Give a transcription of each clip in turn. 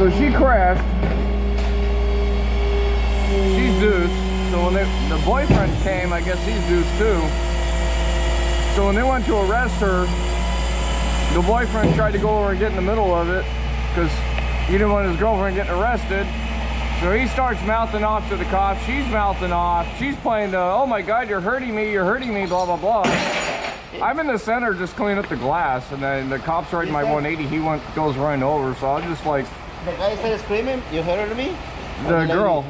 So she crashed. She's deuced. So when the boyfriend came, I guess he's deuced too. So when they went to arrest her, the boyfriend tried to go over and get in the middle of it because he didn't want his girlfriend getting arrested. So he starts mouthing off to the cops. She's mouthing off. She's playing the, oh my God, you're hurting me, blah, blah, blah. I'm in the center just cleaning up the glass, and then the cop's riding my 180. He goes running over, so I was just like... The guy started screaming, you heard me? The girl.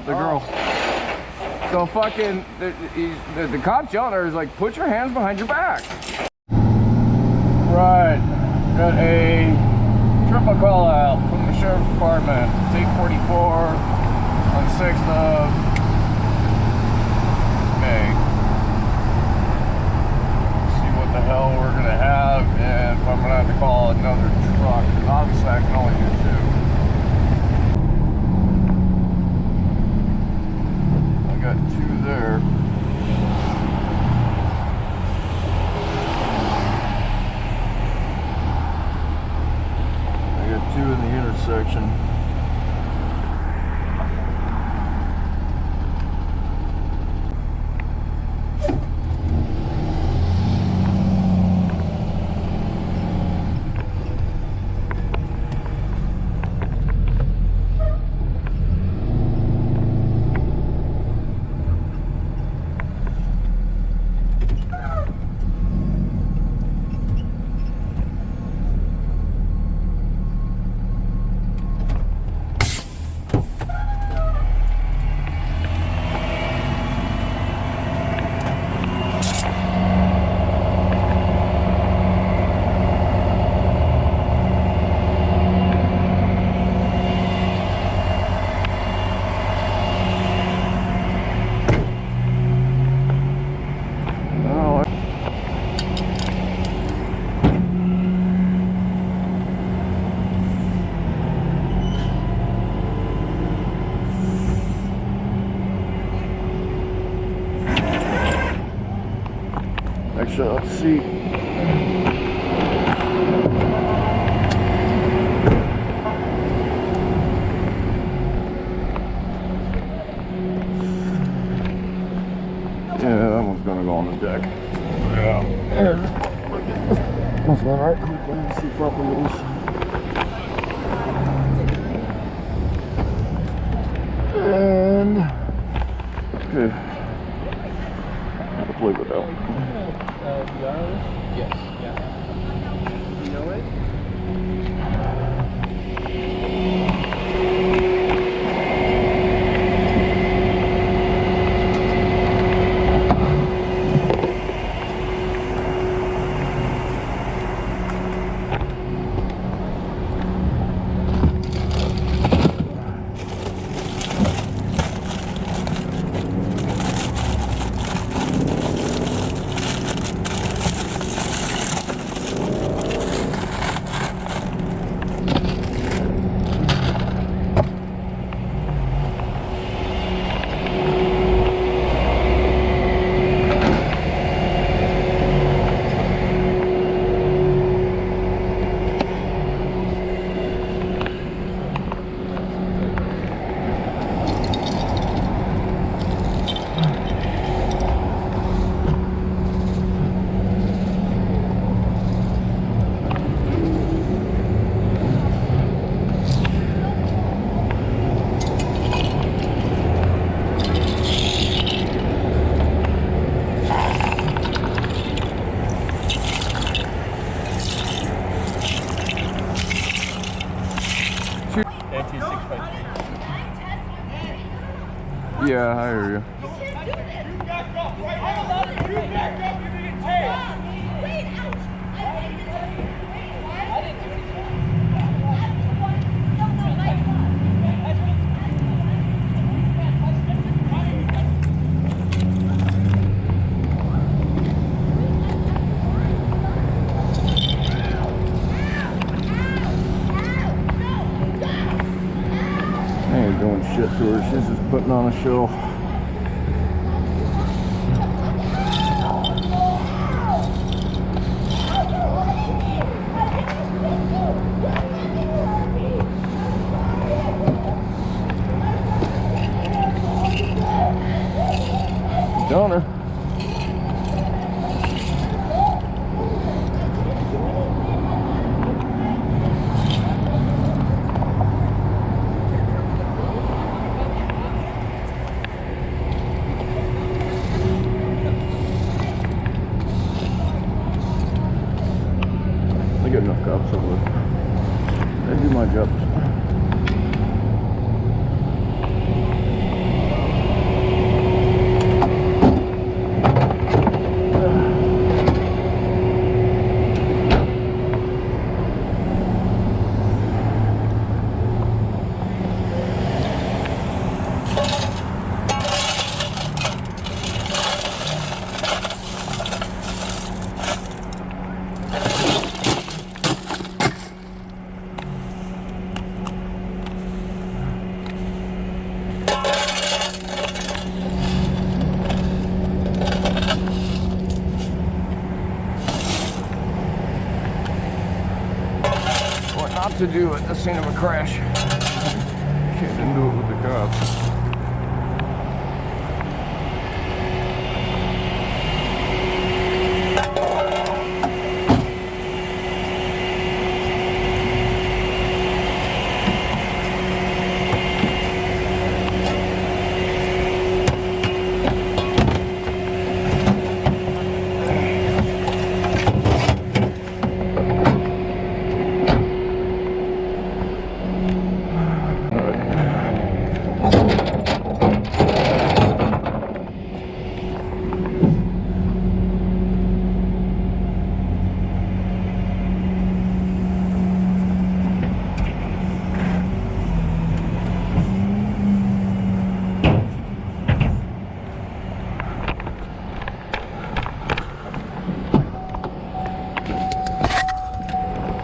So fucking, the cop's yelling at her, he's like, put your hands behind your back. Right, got a triple call out from the sheriff's department. It's 8:44 on the 6th of May. See what the hell we're gonna have, and if I'm gonna have to call another truck, because obviously I can only do 2. I got 2 there. I got 2 in the intersection. Actually, let's see. Yeah, that one's gonna go on the deck. Yeah. That's all right. Let me see front wheels. And okay, I'll play with that one. Yes. Yeah. You know it? Yeah, I hear you. I ain't doing shit to her. She's just putting on a show. Donor. I get enough cops over there. They do my job. What not to do at the scene of a crash. Can't do it with the cops.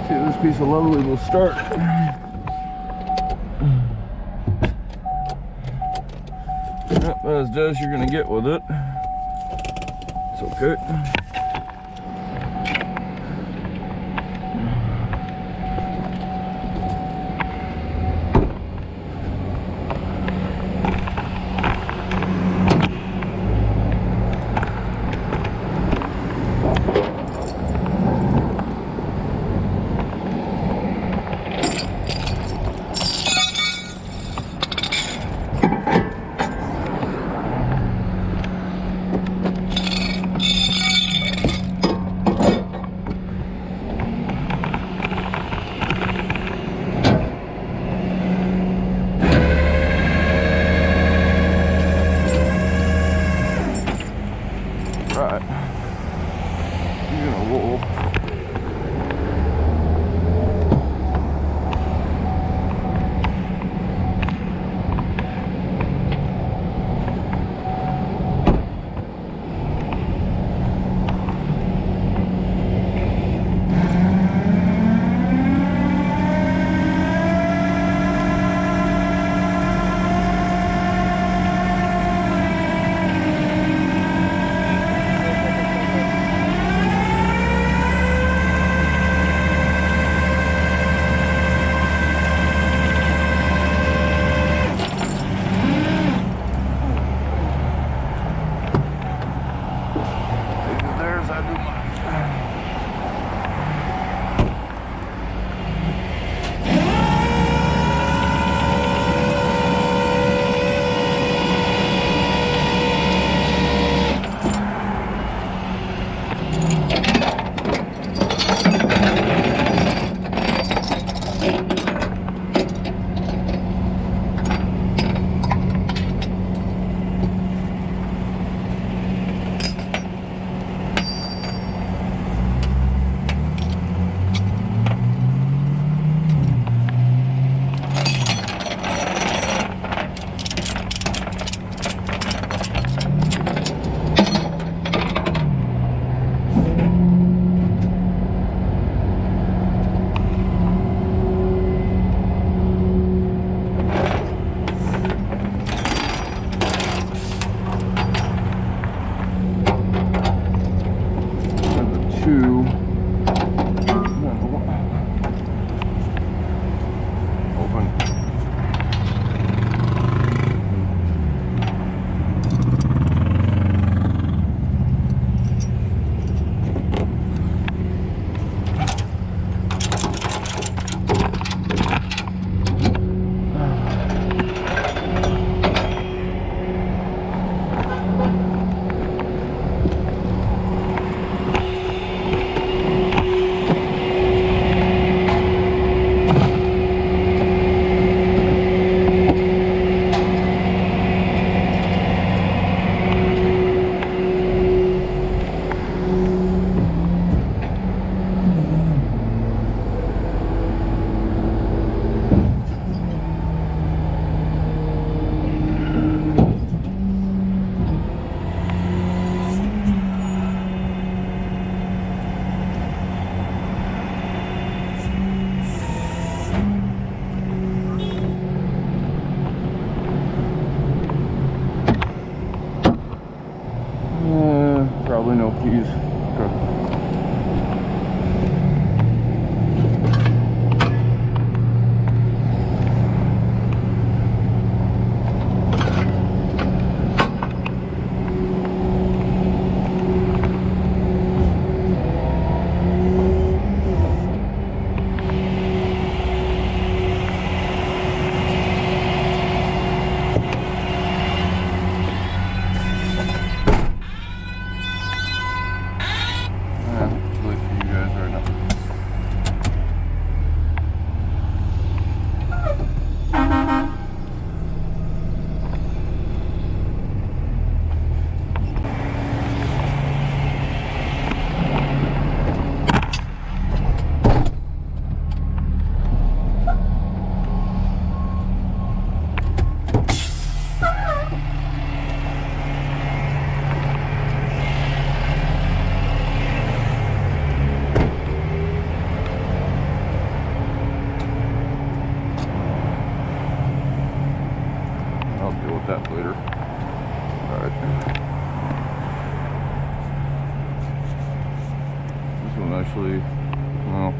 See, this piece of lovely will start. Yep, as does you're gonna get with it. It's okay. at that later. Alright. This one actually, well,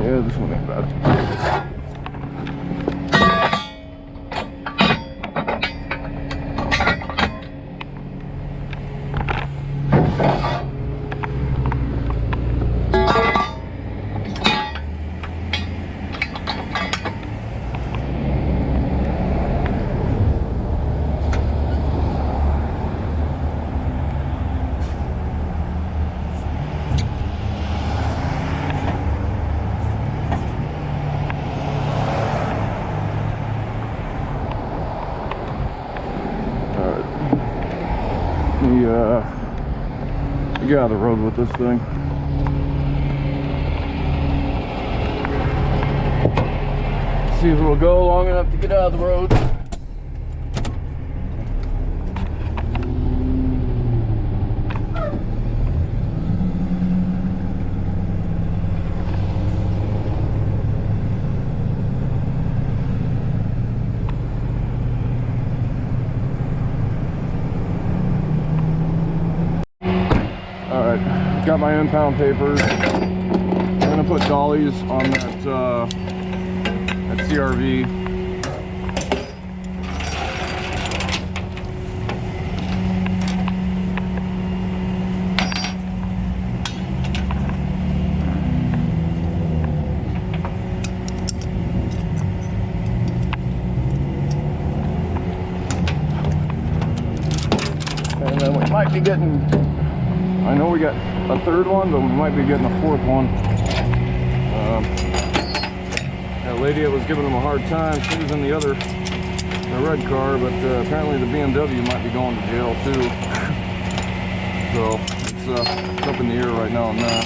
yeah, this one ain't bad. Get out of the road with this thing. See if it'll go long enough to get out of the road. Alright, got my impound papers. I'm gonna put dollies on that CRV. And then we might be getting, I know we got a third one, but we might be getting a fourth one. That lady that was giving them a hard time, she was in the red car, but apparently the BMW might be going to jail too. So it's up in the air right now on that.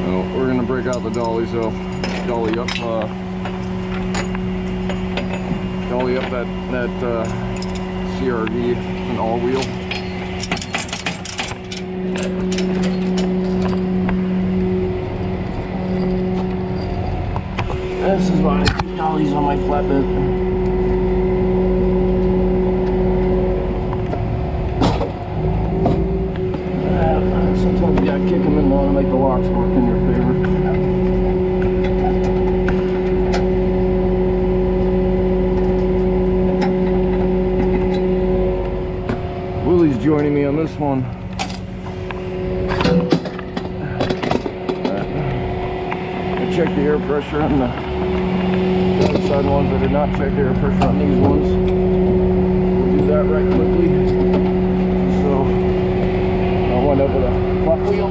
So we're gonna break out the dolly, so dolly up that CRV, an all-wheel. This is why I keep dollies on my flatbed. Sometimes you gotta kick them in low to make the locks work in your favor. Willie's joining me on this one. I checked the air pressure on the other side ones. I did not check the air pressure on these ones. We'll do that right quickly. So I went up with a flat wheel.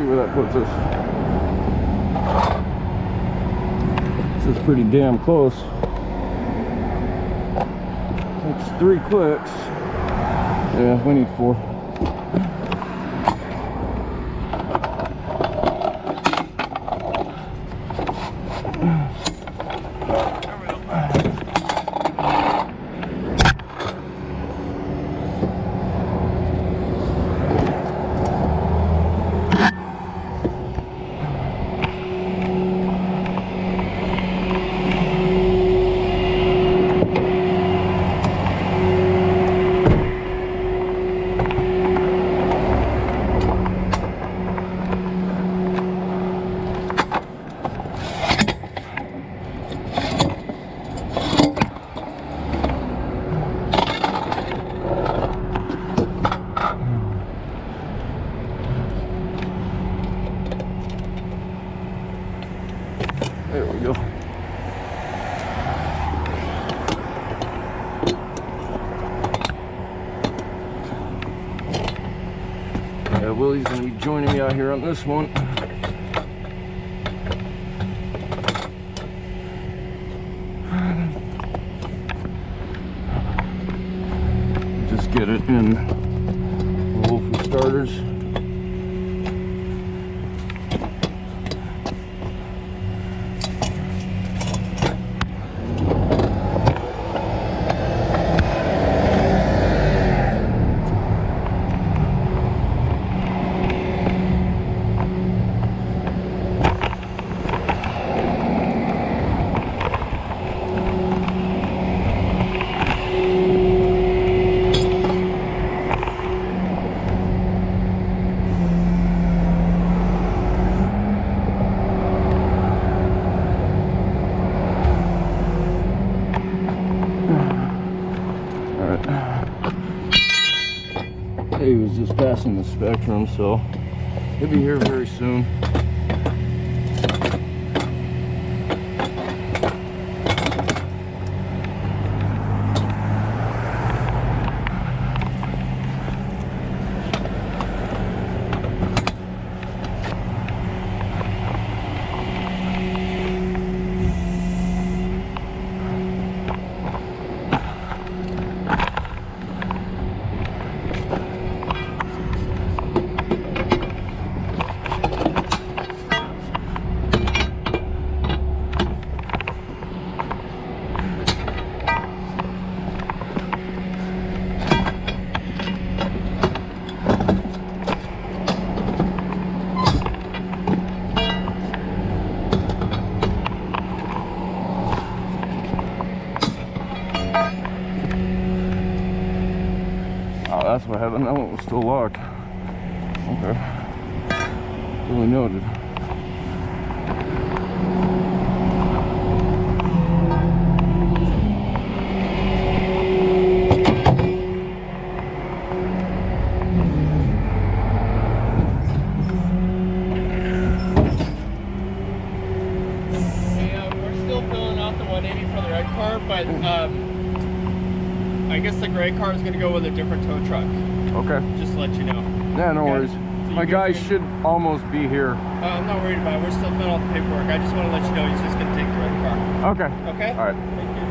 see where that puts us. This is pretty damn close. It's 3 clicks. Yeah, we need 4. There we go. Yeah, Willie's gonna be joining me out here on this one. Just get it in roll for starters. He was just passing the spectrum, so he'll be here very soon. Oh, that's what happened. That one was still locked. Okay. Really noted. We're still filling out the 180 for the red car, but I guess the gray car is going to go with a different tow truck. Okay. Just to let you know. Yeah, no Okay. worries. So My you guy guys- should almost be here. I'm not worried about it. We're still filling out the paperwork. I just want to let you know he's just going to take the red car. Okay. Okay? All right. Thank you.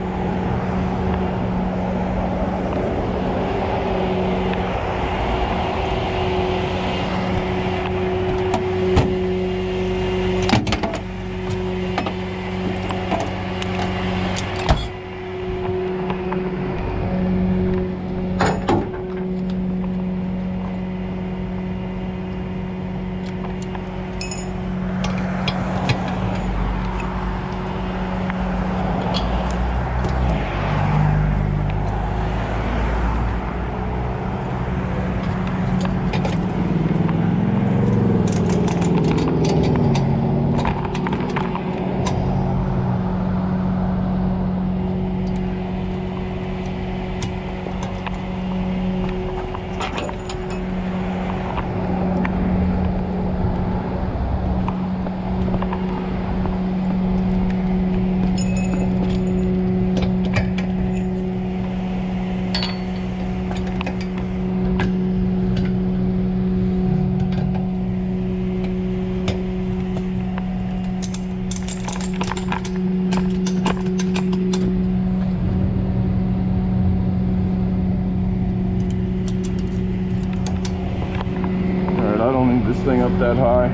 that high.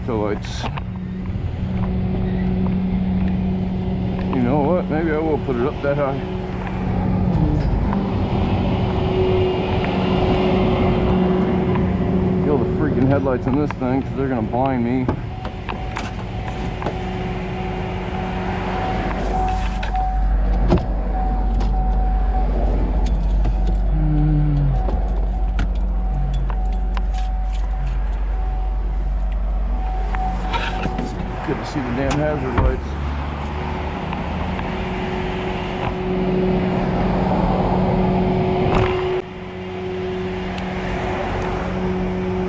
So it's, you know what, maybe I will put it up that high. Feel the freaking headlights on this thing because they're gonna blind me. Good to see the damn hazard lights.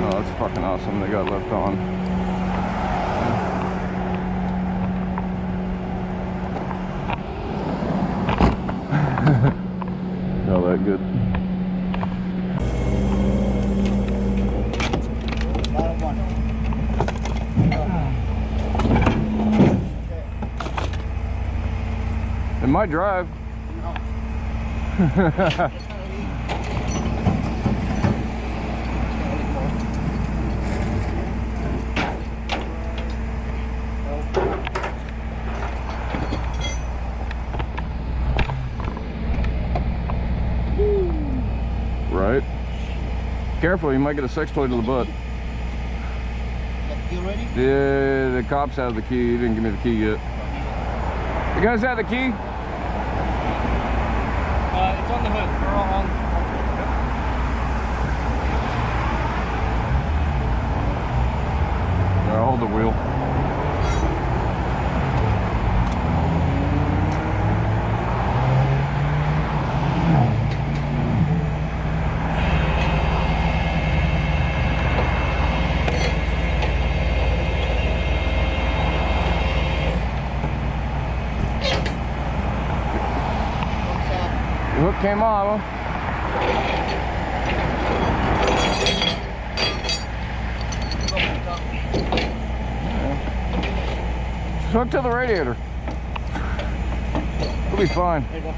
Oh, that's fucking awesome they got left on. All that good. Bottom one. It might drive. Right. Careful, you might get a sex toy to the butt. You ready? Yeah, the cops have the key. He didn't give me the key yet. You guys have the key? It's on the hood. We're all on. I'll hold the wheel. The hook came off. Just hook to the radiator. We'll be fine. There you go.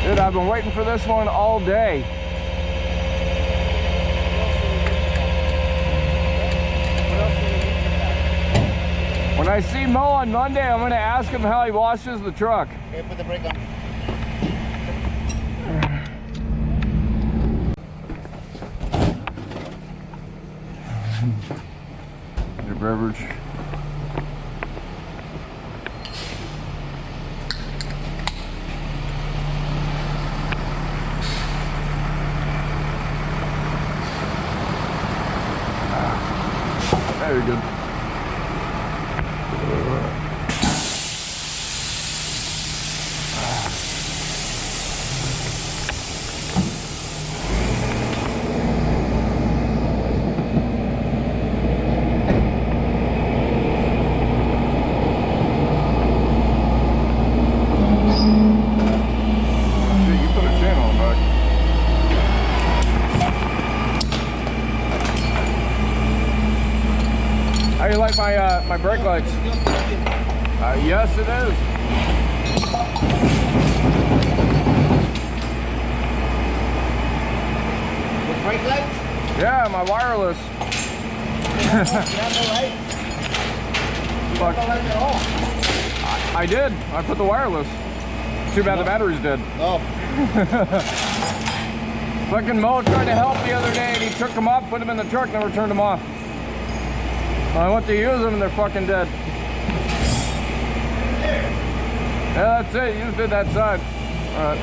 Dude, I've been waiting for this one all day. When I see Mo on Monday, I'm going to ask him how he washes the truck. Okay, put the brake on. Your beverage. Very good. Shit, you put a chain on back. How do you like my brake lights? Yes, it is. The brake lights? Yeah, my wireless. You have no lights? You Fuck. have no lights at all? I did. I put the wireless. Too bad the battery's dead. Oh. Fucking Mo tried to help the other day and he took them off, put them in the truck, never turned them off. I went to use them and they're fucking dead. Yeah, that's it. You just did that side. All right.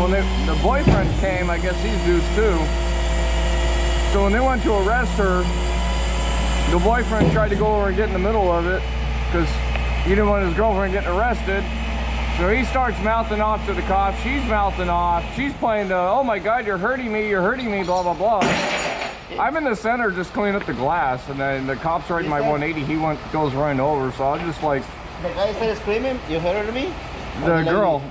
when the boyfriend came, I guess he's deuce too. So when they went to arrest her, the boyfriend tried to go over and get in the middle of it because he didn't want his girlfriend getting arrested. So he starts mouthing off to the cops. She's mouthing off. She's playing the, oh my God, you're hurting me, blah, blah, blah. I'm in the center just cleaning up the glass, and then the cops riding my 180. He goes running over, so I'm just like... The guy started screaming, you heard me? The girl.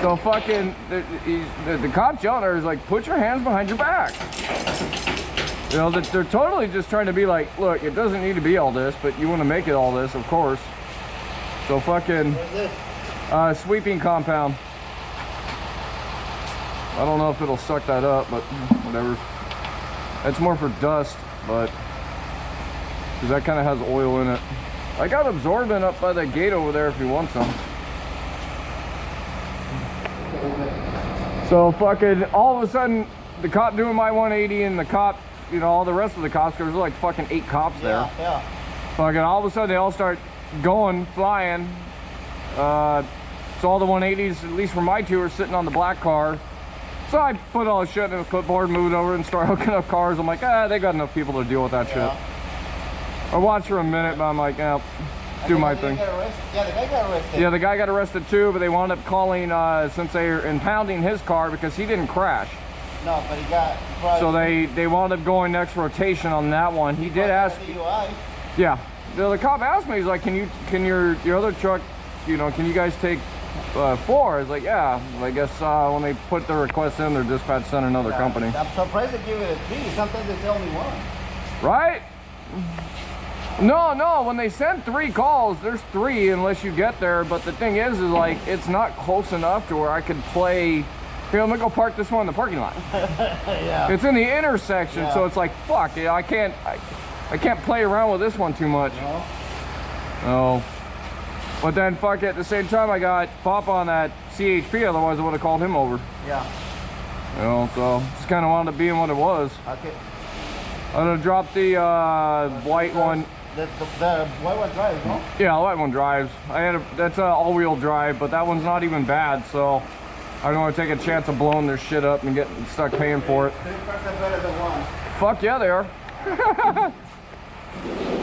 So fucking, the cop's yelling at her, is like, put your hands behind your back. You know, they're totally just trying to be like, look, it doesn't need to be all this, but you want to make it all this, of course. So fucking, sweeping compound. I don't know if it'll suck that up, but whatever. It's more for dust, but, because that kind of has oil in it. I got absorbent up by the gate over there if you want some. So fucking, all of a sudden, the cop doing my 180 and the cop, you know, all the rest of the cops, there's like fucking 8 cops there. Yeah. Fucking all of a sudden they all start going, flying. So all the 180s, at least for my 2, are sitting on the black car. So I put all the shit in the clipboard, moved over and started hooking up cars. I'm like, they got enough people to deal with that shit. I watched for a minute, but I'm like, do my thing. Yeah, the guy got arrested. Yeah, the guy got arrested too, but they wound up calling, since they were impounding his car because he didn't crash. No, but he got... So they wound up going next rotation on that one. He did ask... Yeah. The cop asked me, he's like, can your other truck, you know, can you guys take 4? I was like, yeah. I guess when they put the request in, their dispatch sent another company. I'm surprised they give it a 3. Sometimes they tell me 1. Right? No, when they send 3 calls, there's 3 unless you get there. But the thing is like, it's not close enough to where I could play, here, let me go park this one in the parking lot. Yeah. It's in the intersection, so it's like, fuck, you know, I can't play around with this one too much. No. But then, fuck, at the same time, I got Pop on that CHP, otherwise I would have called him over. Yeah. You know, so just kind of wound up being what it was. Okay. I'm gonna drop the white one. The white one drives, no? Yeah, the white one drives. That's a all-wheel drive, but that one's not even bad, so I don't want to take a chance of blowing their shit up and getting stuck paying for it. 3% better than 1. Fuck yeah, they are.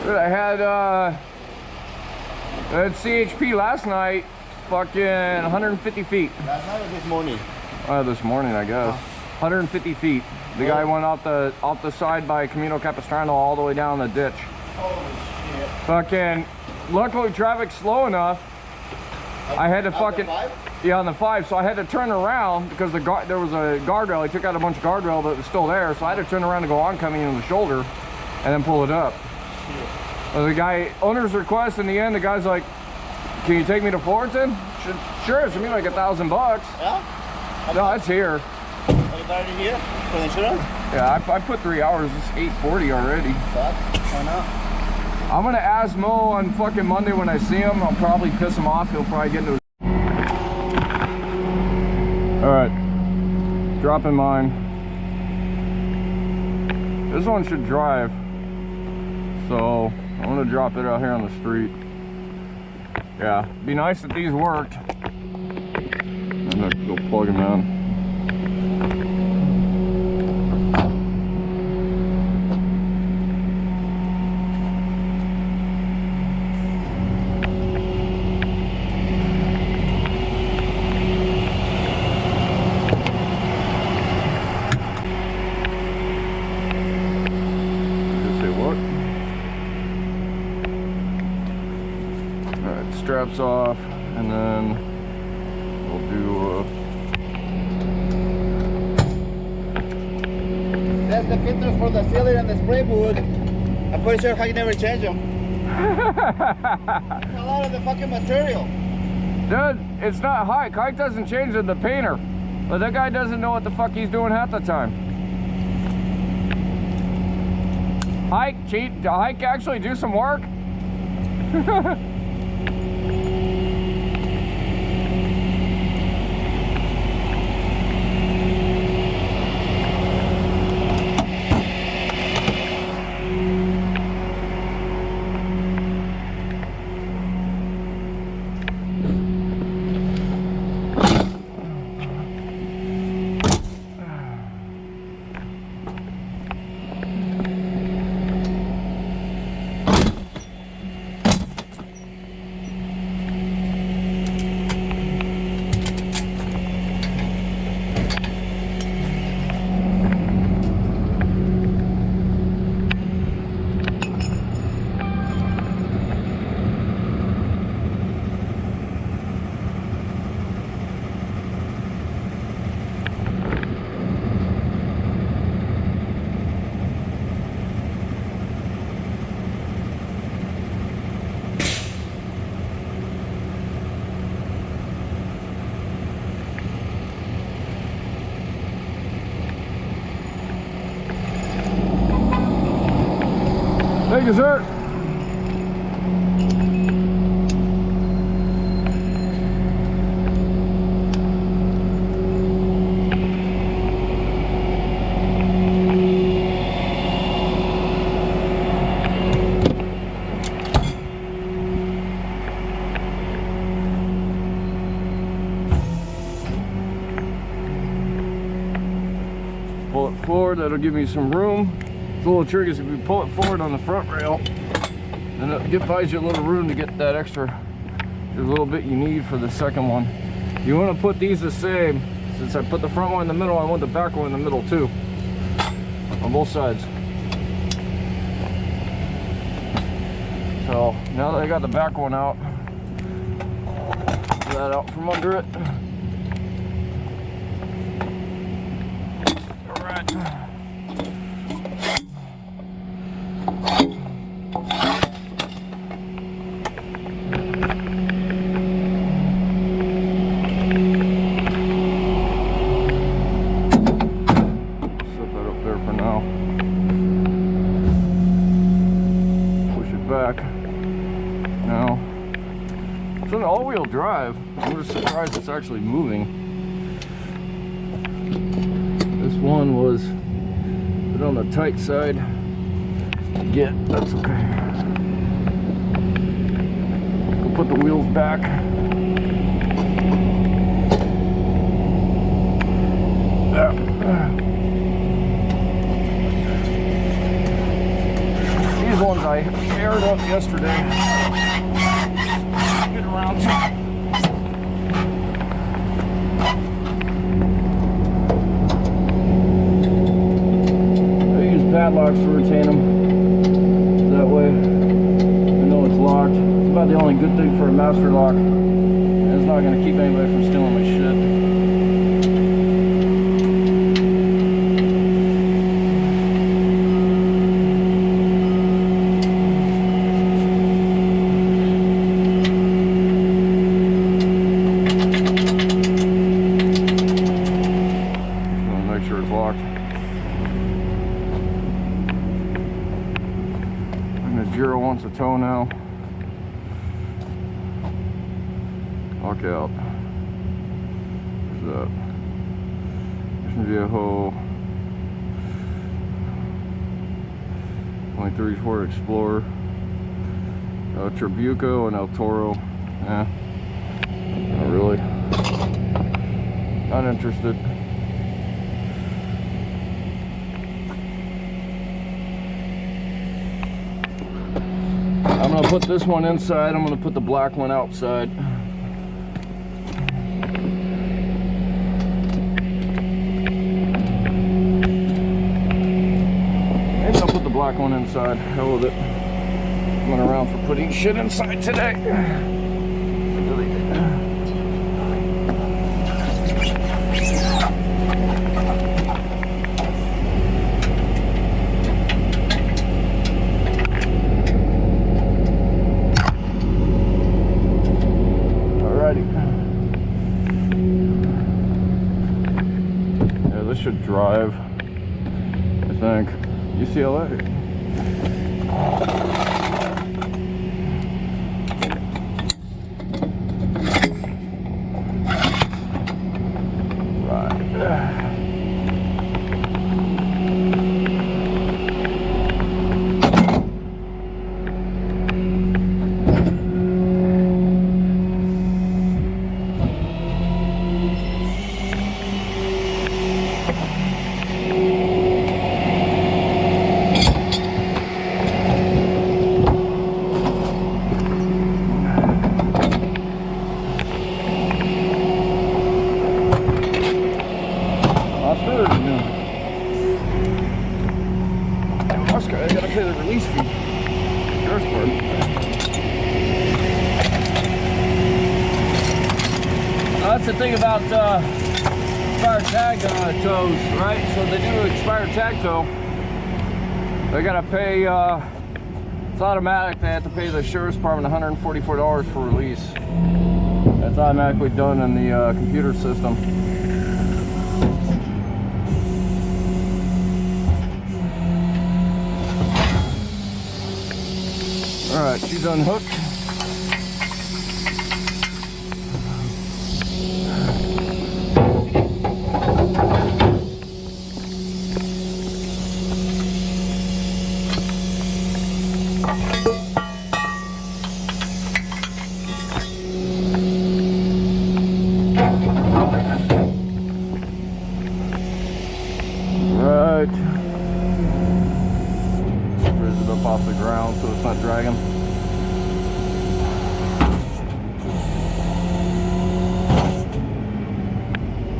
Dude, I had CHP last night, fucking 150 feet. Last night or this morning? This morning, I guess. 150 feet. The guy went off the side by Camino Capistrano all the way down the ditch. Holy shit. Fucking, luckily traffic's slow enough. I had to fucking, yeah, on the 5, so I had to turn around because there was a guardrail. I took out a bunch of guardrail that was still there, so I had to turn around to go oncoming in the shoulder and then pull it up. So the guy, owner's request, in the end, the guy's like, can you take me to Fullerton? Sure, it's gonna be like $1,000. Yeah? No, it's here. Are you already here for the insurance? Yeah, I put 3 hours. It's 8:40 already. Fuck, why not? I'm gonna ask Mo on fucking Monday when I see him. I'll probably piss him off. He'll probably get into his... Alright. Dropping mine. This one should drive. So, I'm gonna drop it out here on the street. Yeah, be nice if these worked. I'm gonna go plug them in. Straps off, and then we'll do That's the filters for the sealer and the spray wood. I'm pretty sure I never change them. It's a lot of the fucking material. Dude, it's not Hike. Hike doesn't change it, the painter. But that guy doesn't know what the fuck he's doing half the time. Hike actually do some work? you, sir. Pull it forward, that'll give me some room. It's a little tricky is if you pull it forward on the front rail, then it buys you a little room to get that extra, a little bit you need for the second one. You want to put these the same. Since I put the front one in the middle, I want the back one in the middle too, on both sides. So now that I got the back one out, pull that out from under it. All right. Back now. It's an all-wheel drive. I'm just surprised it's actually moving. This one was a bit on the tight side. Yeah, that's okay. We'll put the wheels back. These ones I aired up yesterday. Get around to. I use padlocks to retain them. That way, I know it's locked. It's about the only good thing for a master lock. And it's not going to keep anybody from stealing my shit. Giro wants a tow now. Lock out. Where's that? Mission Viejo. 2034 Explorer. Trabuco and El Toro. Not really. Not interested. I'm going to put this one inside. I'm going to put the black one outside. Maybe I'll put the black one inside. Hell with it. I'm going around for putting shit inside today. Yeah, this should drive, I think. UCLA. I gotta pay the release fee. First part. That's the thing about expired tag tows, right? So they do expired tag tow. They gotta pay. It's automatic. They have to pay the sheriff's department $144 for release. That's automatically done in the computer system. All right, she's unhooked. Right. Raise it up off the ground so it's not dragging.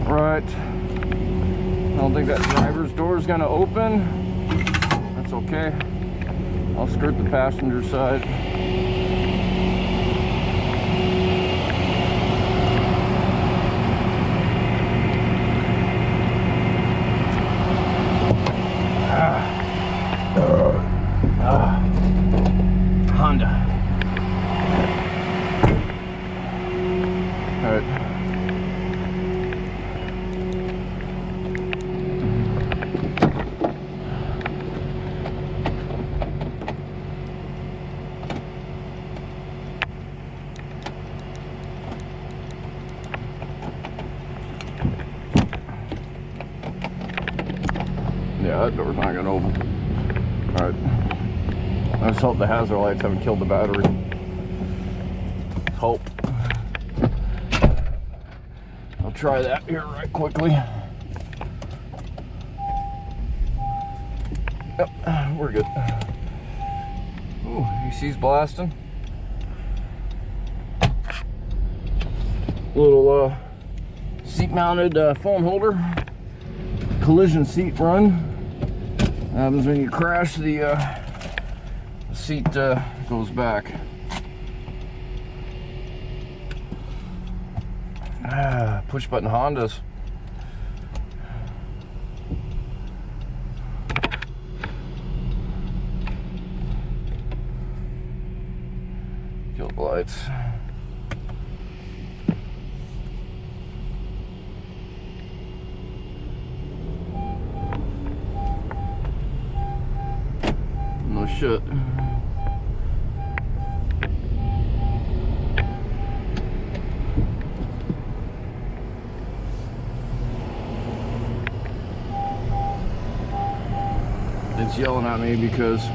Right. I don't think that driver's door is going to open. That's okay. I'll skirt the passenger side. Honda. All right. Yeah, that door's not gonna open. All right. I just hope the hazard lights haven't killed the battery. Hope. I'll try that here right quickly. Yep, we're good. Ooh, AC's blasting. Little seat-mounted phone holder. Collision seat run. Happens when you crash, the seat goes back. Push button Hondas. Kill the lights. No shit. It's yelling at me because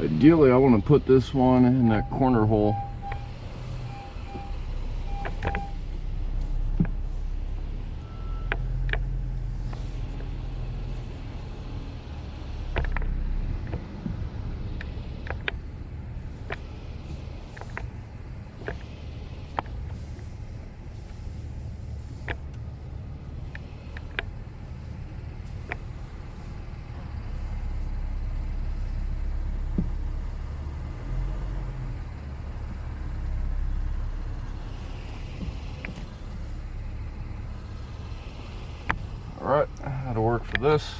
ideally I want to put this one in that corner hole. Alright, that'll work for this.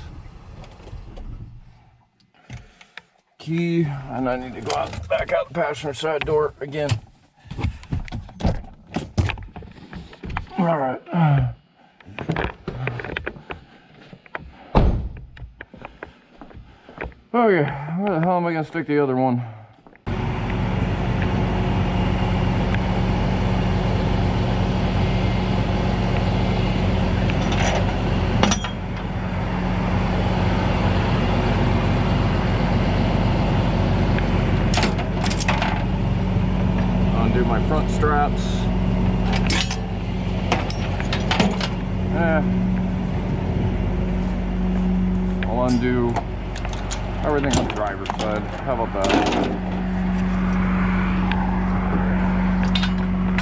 Key, and I need to go out, back out the passenger side door again. Alright. Okay, where the hell am I gonna stick the other one? Undo my front straps. I'll undo everything on the driver's side. How about that?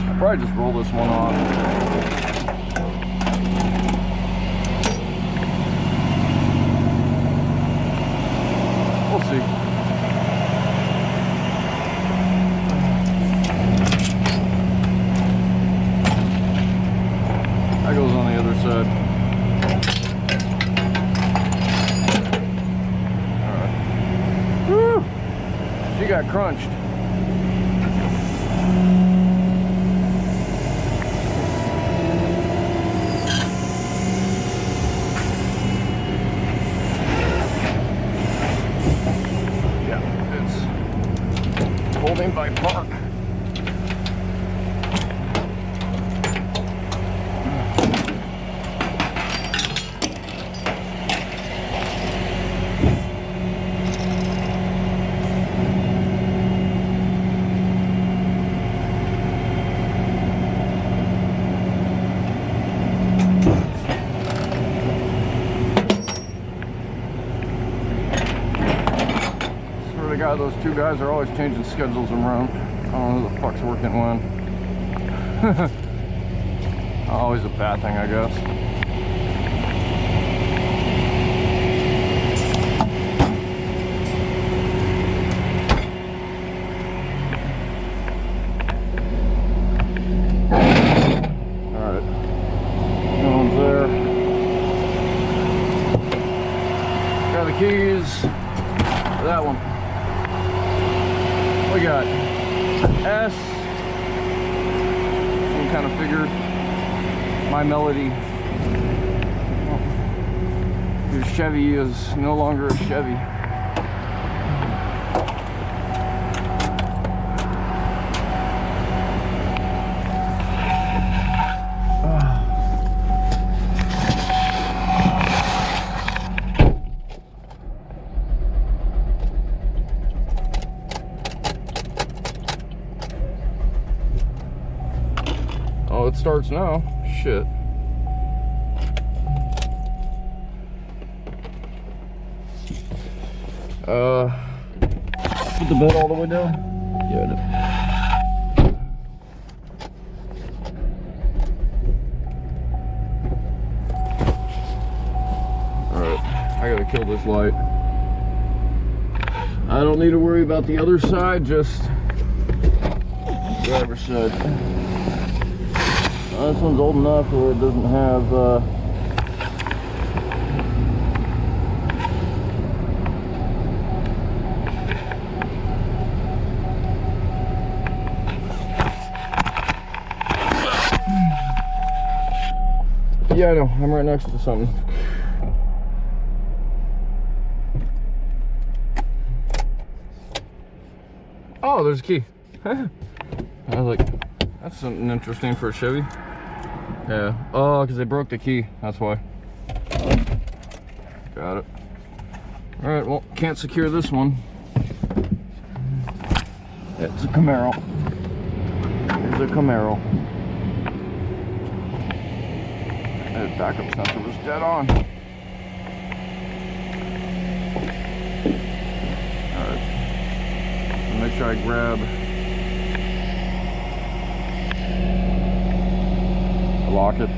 I'll probably just roll this one on. see. That goes on the other side. Alright. Woo! She got crunched. Holding by park. God, those two guys are always changing schedules around. I don't know who the fuck's working when. Always a bad thing, I guess. Alright. No one's there. Got the keys for that one. We got S. Some kind of figured My Melody. Your Chevy is no longer a Chevy. Oh, it starts now. Shit. Put the bed all the way down? Yeah, alright, I gotta kill this light. I don't need to worry about the other side, just driver's side. This one's old enough where it doesn't have yeah, I know, I'm right next to something. Oh, there's a key. I was like, that's something interesting for a Chevy. Yeah. Oh, because they broke the key. That's why. Got it. Alright, well, can't secure this one. It's a Camaro. Here's a Camaro. That backup sensor was dead on. Alright. Make sure I grab lock it.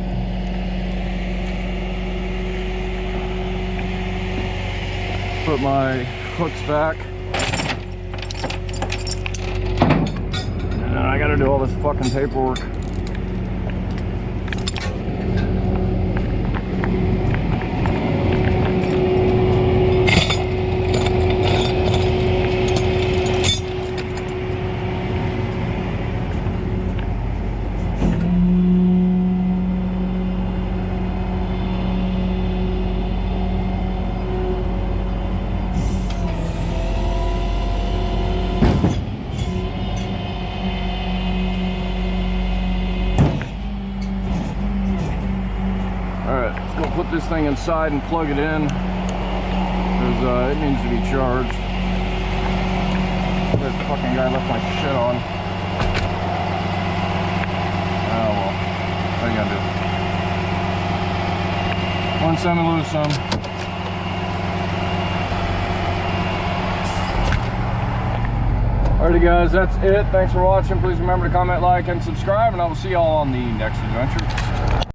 Put my hooks back. And I gotta do all this fucking paperwork. Put this thing inside and plug it in because it needs to be charged. That fucking guy left my shit on. Oh well, what are you gonna do? Win some and lose some. Alrighty guys, that's it. Thanks for watching. Please remember to comment, like, and subscribe, and I will see y'all on the next adventure.